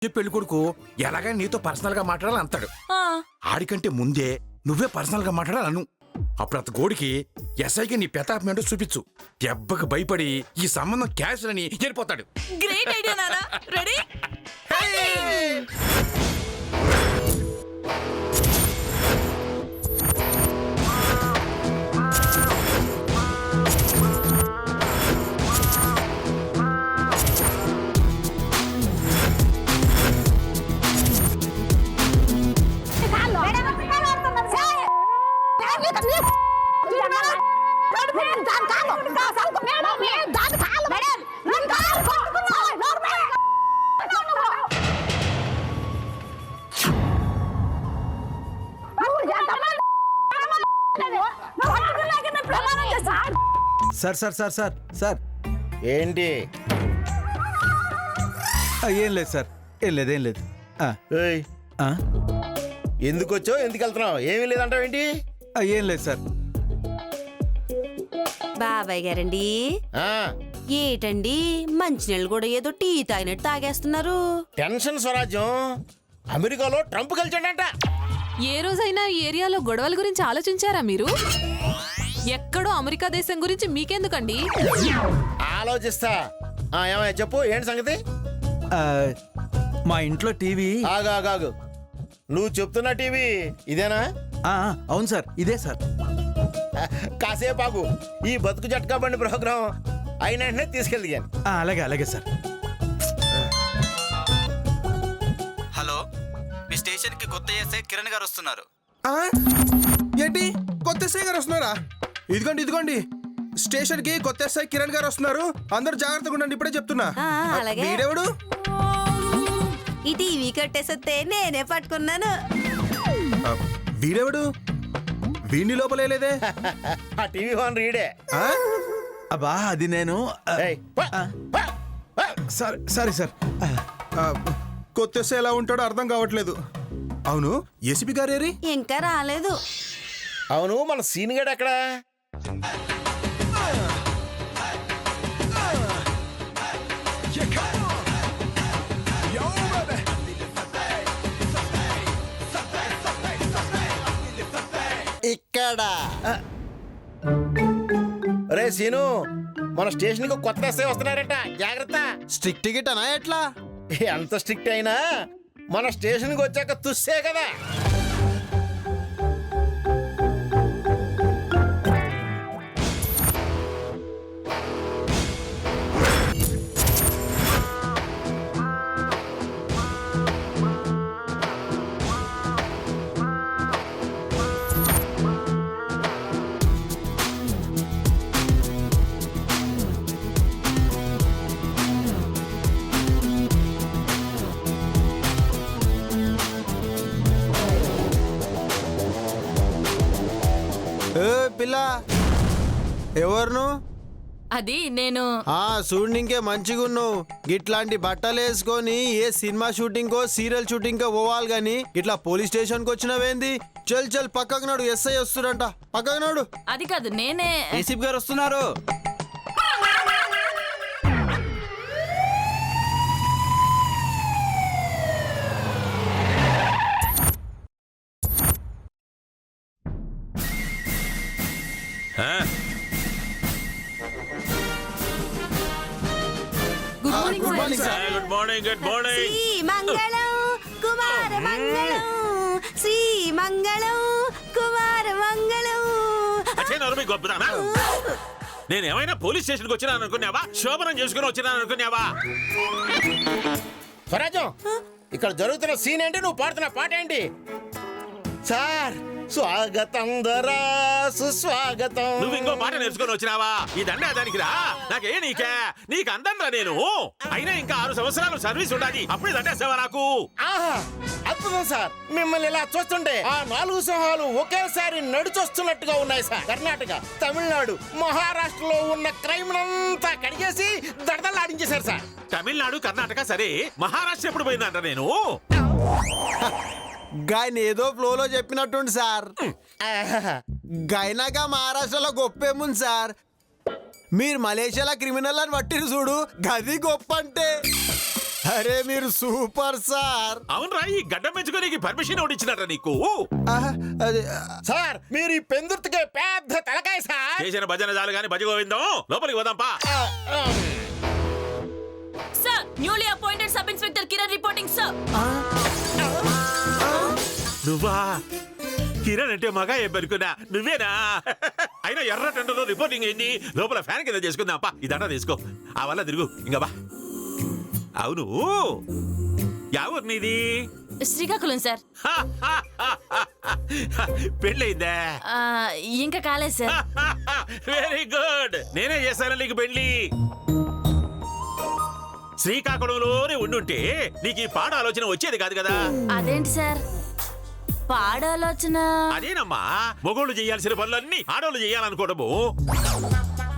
పెళ్లి కొడుకు ఎలాగైనా నీతో పర్సనల్ గా మాట్లాడాలి అంటాడు. ఆడికంటే ముందే నువ్వే పర్సనల్ గా మాట్లాడాలను. అప్పుడు అత గోడికి ఎస్ఐకి నీ పెతాపమేంటో చూపించు. దెబ్బకు భయపడి ఈ సంబంధం క్యాన్సిల్ అని వెళ్ళిపోతాడు. గ్రేట్ ఐడియా నానా. Ready? Sir sir sir sir sir ఏంటి? ఏం లేదు సార్, ఏం లేదు ఏం లేదు. ఏయ్, ఎందుకు వచ్చావు? ఎందుకు వెళ్తున్నావు? ఏమీ లేదంటావు ఏంటి? ఏం లేదు సార్. బాబాయ్ గారండి, ఏటండి మంచినీళ్ళు కూడా ఏదో టీ తాగినట్టు తాగేస్తున్నారు? టెన్షన్ స్వరాజ్యం. అమెరికాలో ట్రంప్ కలిచాడంట. ఏ రోజైనా ఈ ఏరియాలో గొడవల గురించి ఆలోచించారా మీరు? ఎక్కడో అమెరికా దేశం గురించి మీకెందుకండి? ఆలోచిస్తా. ఏమయ్య చెప్పు, ఏంటి సంగతి? మా ఇంట్లో టీవీ. ఆగాగాగు, నువ్వు చెప్తున్న టీవీ ఇదేనా? అవును సార్, ఇదే సార్. కాసేపు ఆగు. ఈ బతుకు జట్కా బండి ప్రోగ్రాం అయిన వెంటనే తీసుకెళ్ళి. అలాగే అలాగే సార్. హలో, మీ స్టేషన్ కి కొత్త ఎస్ఐ కిరణ్ గారు వస్తున్నారు. ఏంటి కొత్త ఎస్ఐ గారు వస్తున్నారా? ఇదిగోండి ఇదిగోండి, స్టేషన్ కి కొత్త ఎస్ఐ కిరణ్ గారు వస్తున్నారు. అందరూ జాగ్రత్తగా ఉండండి, ఇప్పుడే చెప్తున్నా. అలాగే. వీడెవడు? ఈ టీవీ కట్టేసొస్తే నేనే పట్టుకున్నాను. వీడెవడు? వీడిని లోపలేదే. ఆ టీవీ ఫోన్ రీడే. అబ్బా అది నేను. Sorry sir. కొత్త ఎస్ఐ ఎలా ఉంటాడో అర్థం కావట్లేదు. అవును, ఏసీపీ గారేరి? ఇంకా రాలేదు. అవును, మన సీన్ గడ్ ఎక్కడా? ఇక్కడ. రే సీను, మన స్టేషన్ కి కొత్త ఎస్ఐ వస్తున్నారట, జాగ్రత్త. స్ట్రిక్ట్ టికెట్ అనా ఎట్లా? ఎంత స్ట్రిక్ట్ అయినా మన స్టేషన్ కి వచ్చాక తుస్సే కదా. పిల్ల ఎవరును? అది నేను. షూటింగ్కే మంచిగా ఉన్నావు. ఇట్లాంటి బట్టలు వేసుకొని ఏ సినిమా షూటింగ్ కో సీరియల్ షూటింగ్ కో పోవాలి గాని ఇట్లా పోలీస్ స్టేషన్ కి వచ్చినవేంది? చల్ చల్ పక్కకు నాడు, ఎస్ఐ వస్తుడంట, పక్కకు నాడు. అది కాదు, నేనే. ఏసీపీ గారు వస్తున్నారు. Good morning sir. Good morning. Good morning. Sri Mangalam Kumara మంగళం, శ్రీ మంగళం కుమార మంగళం. నేనేమైనా పోలీస్ స్టేషన్కి వచ్చినాను అనుకున్నావా? శోభనం చేసుకుని వచ్చినాను అనుకున్నావా? స్వరాజ్యం, ఇక్కడ జరుగుతున్న సీన్ ఏంటి? నువ్వు పాడుతున్న పాట ఏంటి? సార్ స్వాగతం దరా సుస్వాగతం. నువ్వు ఇంకో పాట నేర్చుకొని వచ్చినావా? ఈ దండ దానికి రా. నాకే నీకు అందంరా నేను. అయినా ఇంకా 6 సంవత్సరాలు సర్వీస్ ఉండాలి, అప్పుడే దండేసావా నాకు? అద్భుతం సార్, మిమ్మల్ని ఇలా చూస్తుంటే ఆ 4 సింహాలు ఒకేసారి నడిచొస్తున్నట్టుగా ఉన్నాయి సార్. కర్ణాటక, తమిళనాడు, మహారాష్ట్రలో ఉన్న క్రైమ్ అంతా కడిగేసి దడదల్లాడించేశారు సార్. తమిళనాడు, కర్ణాటక సరే, మహారాష్ట్ర ఎప్పుడు పోయిందంట నేను? గాయన ఏదో ఫ్లోలో చెప్పినట్టుండి సార్. గైనాక మహారాష్ట్రలో గొప్పేముంది సార్. మీరు మలేషియాలో క్రిమినల్ అని పట్టిరు చూడు, గది గొప్ప అంటే. అరే మీరు సూపర్ సార్. అవునరా, ఈ గడ్డం పెంచుకోనికి పర్మిషన్ ఎవడు ఇచ్చినారా నీకు? ఆహా, అది సార్ మీరు ఈ పెందుర్తికే పెద్ద తలకాయ సార్. చేసిన భజన చాలు గాని భజ గోవిందం, లోపలికి పోదాంపా. Sir newly appointed sub inspector Kiran reporting sir. నువ్వా? కిరణ్ అంటే మగా ఏమనుకున్నా, నువ్వేనా? అయినా ఎర్ర టెండలో రిపోర్టింగ్ ఏంది? లోపల ఫ్యాన్ కింద చేసుకుందాంపా. ఈ దండ తీసుకో, ఆ వల్ల తిరుగు ఇంకా బా. అవును, ఎవరు నీది? శ్రీకాకుళం సార్. పెళ్ళయిందా? ఇంకా కాలేదు సార్. వెరీ గుడ్, నేనే చేశాను నీకు పెళ్లి. శ్రీకాకుళంలోనే ఉండుంటే నీకు ఈ పాడ ఆలోచన వచ్చేది కాదు కదా. అదేంటి సార్ పాడాలోచన? అదేనమ్మా, మగోళ్ళు చేయాల్సిన పనులన్నీ ఆడోళ్ళు చేయాలనుకోవడము.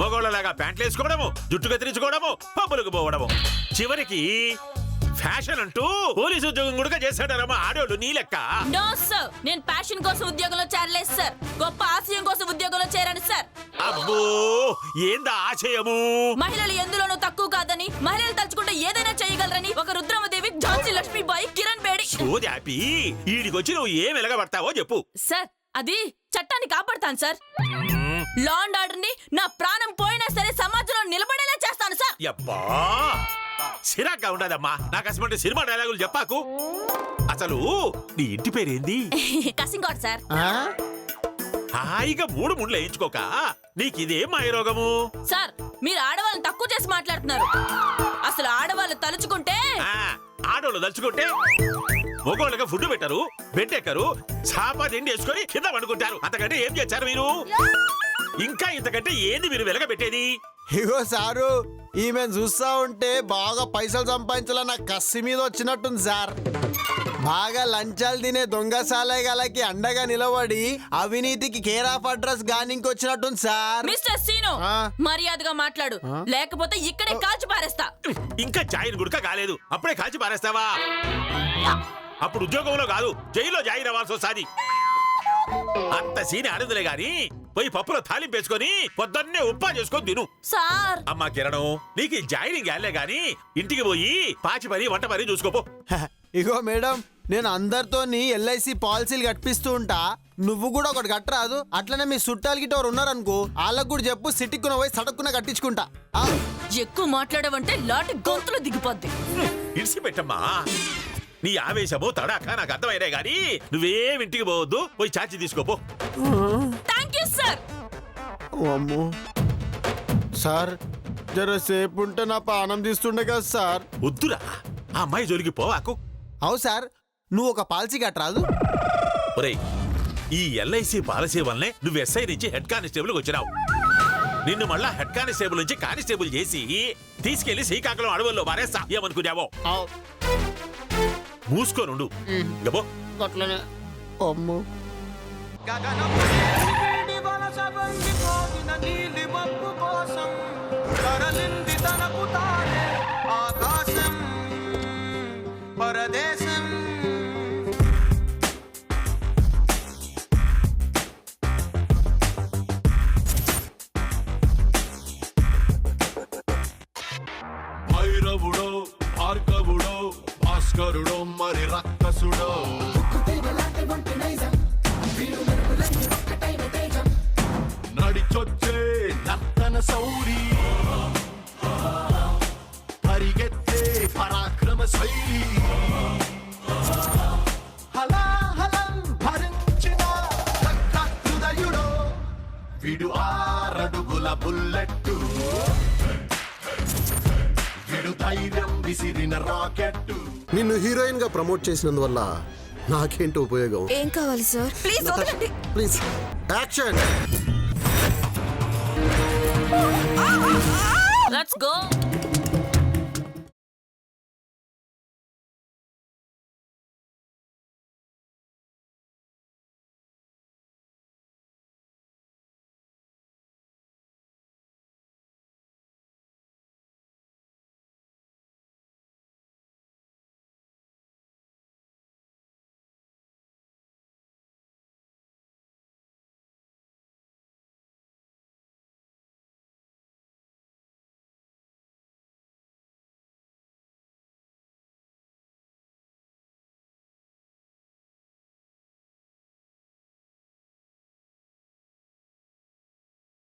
మగోళ్ళలాగా ప్యాంట్లు వేసుకోవడము, జుట్టు కత్తిరించుకోవడము, పబ్బులకు పోవడము, చివరికి ఫ్యాషన్ అంటూ పోలీసు ఉద్యోగం కూడా చేశాడరమ్మా ఆడోళ్ళు నీ లెక్క. నో సార్, నేను ప్యాషన్ కోసం ఉద్యోగంలో చేరలేదు సార్, గొప్ప ఆశయం కోసం ఉద్యోగంలో చేరాను సార్. అబ్బో, ఏందా ఆశయము? మహిళలు ఎందులోనూ తక్కువ కాదని, మహిళలు తలుచుకుంటే ఏదైనా చేయగలరని ఒక రుద్రమదేవి, ఝాన్సీ లక్ష్మీబాయి, కిరణ్ బేడి. సోదాపి, ఈడికొచ్చి నువ్వు ఏం ఎలగబడతావో చెప్పు. సార్ అది చట్టాన్ని కాపాడుతాను సార్. లా అండ్ ఆర్డర్ ని నా ప్రాణం పోయినా సరే సమాజంలో నిలబడేలా చేస్తాను సార్. యబ్బా, సిరాగ్గా ఉండదమ్మా నాకు అసలు సినిమా డైలాగులు చెప్పాకు. అసలు నీ ఇంటి పేరేంది? కసింగాడ్ సార్. హాయిగా 3 ముళ్ళు వేయించుకోక నీకిదేం మాయరోగము? సార్ మీరు ఆడవాళ్ళని తక్కువ చేసి మాట్లాడుతున్నారు. అసలు ఆడవాళ్ళు తలుచుకుంటే ఆడోళ్ళు దలుచుకుంటే మగోళ్ళగా ఫుడ్ పెట్టరు, బెడ్ ఎక్కరు, చాప తిండి వేసుకొని కింద పడుకుంటారు. అంతకంటే ఏం చేశారు మీరు? ఇంకా ఇంతకంటే ఏంది మీరు వెలగబెట్టేది? ఇగో సారు, ఈమె చూస్తా ఉంటే బాగా పైసలు సంపాదించాలని నాకు కసి మీద వచ్చినట్టుంది సార్. బాగా లంచాలు తినే దొంగసాలకి అండగా నిలబడి అవినీతికి కేర్ ఆఫ్ అడ్రస్ గానికి వచ్చినట్టుంది సార్. మిస్టర్ సీను ఆ? మర్యాదగా మాట్లాడు, లేకపోతే ఇక్కడే కాల్చి పారేస్తా. ఇంకా జాయిన్ గుడక కాలేదు, అప్పుడే కాల్చి పారేస్తావా? అప్పుడు ఉద్యోగంలో కాదు, జైల్లో జాయిన్ అవ్వాల్సి వస్తుంది. అంత సీని ఆనందులే గాని పోయి పప్పులో తాలింపు వేసుకొని పొద్దున్నే ఉప్పా చేసుకొని తిను. సార్ అమ్మా కిరణం, నీకు ఈ జాయినింగ్ యాలే గాని ఇంటికి పోయి పాచి పని వంట పని చూసుకోపో. ఇగో మేడం, నేను అందరితోని ఎల్ఐసి పాలసీలు కట్టిస్తూ ఉంటా, నువ్వు కూడా ఒకటి కట్టరాదు? అట్లనే మీ చుట్టాలు గిట్ట ఎవరు ఉన్నారనుకో, వాళ్ళకు కూడా చెప్పు, సిటీక్కున పోయి సడక్కున కట్టించుకుంటా. ఎక్కువ మాట్లాడవంటే లాటి గొంతులు దిగిపోద్ది. ఇడిసి పెట్టమ్మా, నీ ఆవేశము తడాక నాకు అర్థమైనా గాని నువ్వేం ఇంటికి పోవద్దు, పోయి చాచి తీసుకోపో. Thank you sir. అమ్మో సార్, జరసేపు ఉంటే నా పానం తీస్తుండే కదా సార్. వద్దురా, ఆ అమ్మాయి జోలికి పోవాకు. అవు సార్, నువ్వు ఒక పాలసీ కట్టరాదు? ఒరేయ్, ఈ ఎల్ఐసి పాలసీ వల్లనే నువ్వు ఎస్ఐ నుంచి హెడ్ కానిస్టేబుల్ వచ్చినావు. నిన్ను మళ్ళా హెడ్ కానిస్టేబుల్ నుంచి కానిస్టేబుల్ చేసి తీసుకెళ్లి శ్రీకాకుళం అడవుల్లో మారేస్తా ఏమనుకున్నావో. మూసుకోనుండు గబో. అమ్మో పరదేశం భైరవుడో భార్గవుడో భాస్కరుడో మరి రక్కసుడో నడిచొచ్చే నర్తన సౌరి పరిగెత్తే పరాక్రమ శైలి హలాహలం భరించిన హృదయుడో విడు 6 అడుగుల బుల్లెట్టు విడు ధైర్యం విసిరిన రాకెట్టు. నిన్ను హీరోయిన్ గా ప్రమోట్ చేసినందువల్ల నాకేంటి ఉపయోగం? ఏం కావాలి సార్? ప్లీజ్ వదలండి. Please action. Let's go.